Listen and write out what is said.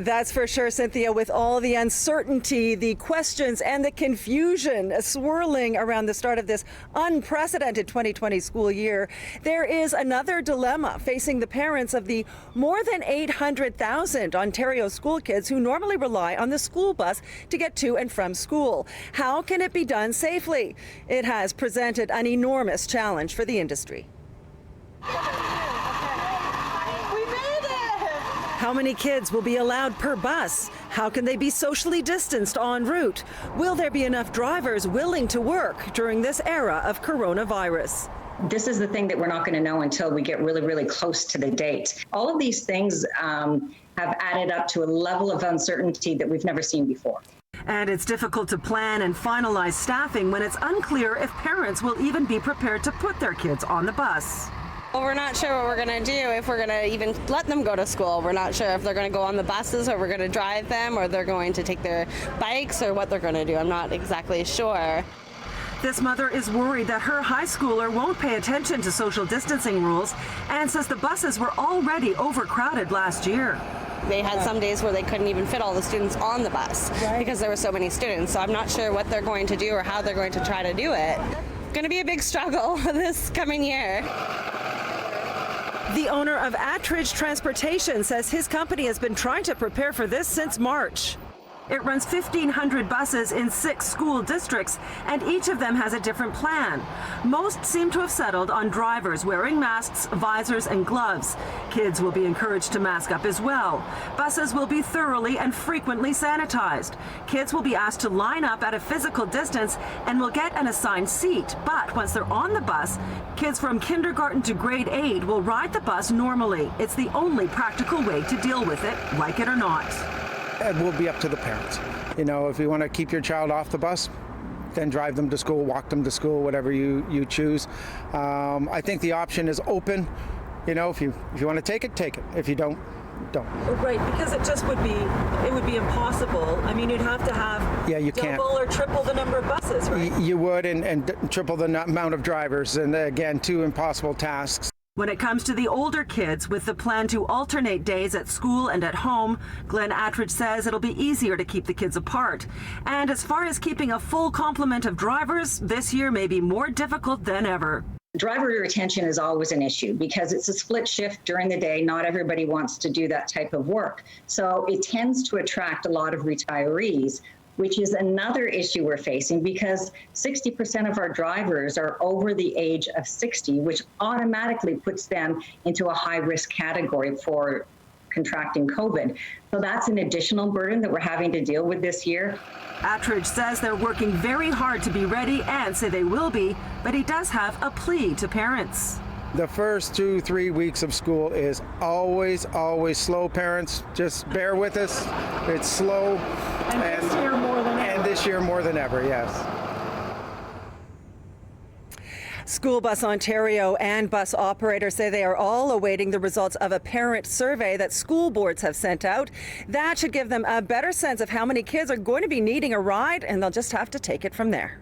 That's for sure, Cynthia, with all the uncertainty, the questions and the confusion swirling around the start of this unprecedented 2020 school year. There is another dilemma facing the parents of the more than 800,000 Ontario school kids who normally rely on the school bus to get to and from school. How can it be done safely? It has presented an enormous challenge for the industry. How many kids will be allowed per bus? How can they be socially distanced en route? Will there be enough drivers willing to work during this era of coronavirus? This is the thing that we're not going to know until we get really, really close to the date. All of these things have added up to a level of uncertainty that we've never seen before. And it's difficult to plan and finalize staffing when it's unclear if parents will even be prepared to put their kids on the bus. Well, we're not sure what we're going to do, if we're going to even let them go to school. We're not sure if they're going to go on the buses or we're going to drive them or they're going to take their bikes or what they're going to do. I'm not exactly sure. This mother is worried that her high schooler won't pay attention to social distancing rules and says the buses were already overcrowded last year. They had some days where they couldn't even fit all the students on the bus because there were so many students. So I'm not sure what they're going to do or how they're going to try to do it. Going to be a big struggle this coming year. The owner of Attridge Transportation says his company has been trying to prepare for this since March. It runs 1,500 buses in 6 school districts, and each of them has a different plan. Most seem to have settled on drivers wearing masks, visors, and gloves. Kids will be encouraged to mask up as well. Buses will be thoroughly and frequently sanitized. Kids will be asked to line up at a physical distance and will get an assigned seat. But once they're on the bus, kids from kindergarten to grade 8 will ride the bus normally. It's the only practical way to deal with it, like it or not. It will be up to the parents. You know, if you want to keep your child off the bus, then drive them to school, walk them to school, whatever you choose. I think the option is open. You know, if you want to take it, take it. If you don't, don't. Right, because it would be impossible. I mean, you'd have to have double or triple the number of buses, right? You would, and triple the amount of drivers, and again, 2 impossible tasks. When it comes to the older kids, with the plan to alternate days at school and at home, Glenn Attridge says it'll be easier to keep the kids apart. And as far as keeping a full complement of drivers, this year may be more difficult than ever. Driver retention is always an issue because it's a split shift during the day. Not everybody wants to do that type of work. So it tends to attract a lot of retirees, which is another issue we're facing because 60% of our drivers are over the age of 60, which automatically puts them into a high-risk category for contracting COVID. So that's an additional burden that we're having to deal with this year. Attridge says they're working very hard to be ready and say they will be, but he does have a plea to parents. The first 2-3 weeks of school is always slow, parents. Just bear with us. It's slow. And this year more than ever. And this year more than ever, yes. School Bus Ontario and bus operators say they are all awaiting the results of a parent survey that school boards have sent out. That should give them a better sense of how many kids are going to be needing a ride, and they'll just have to take it from there.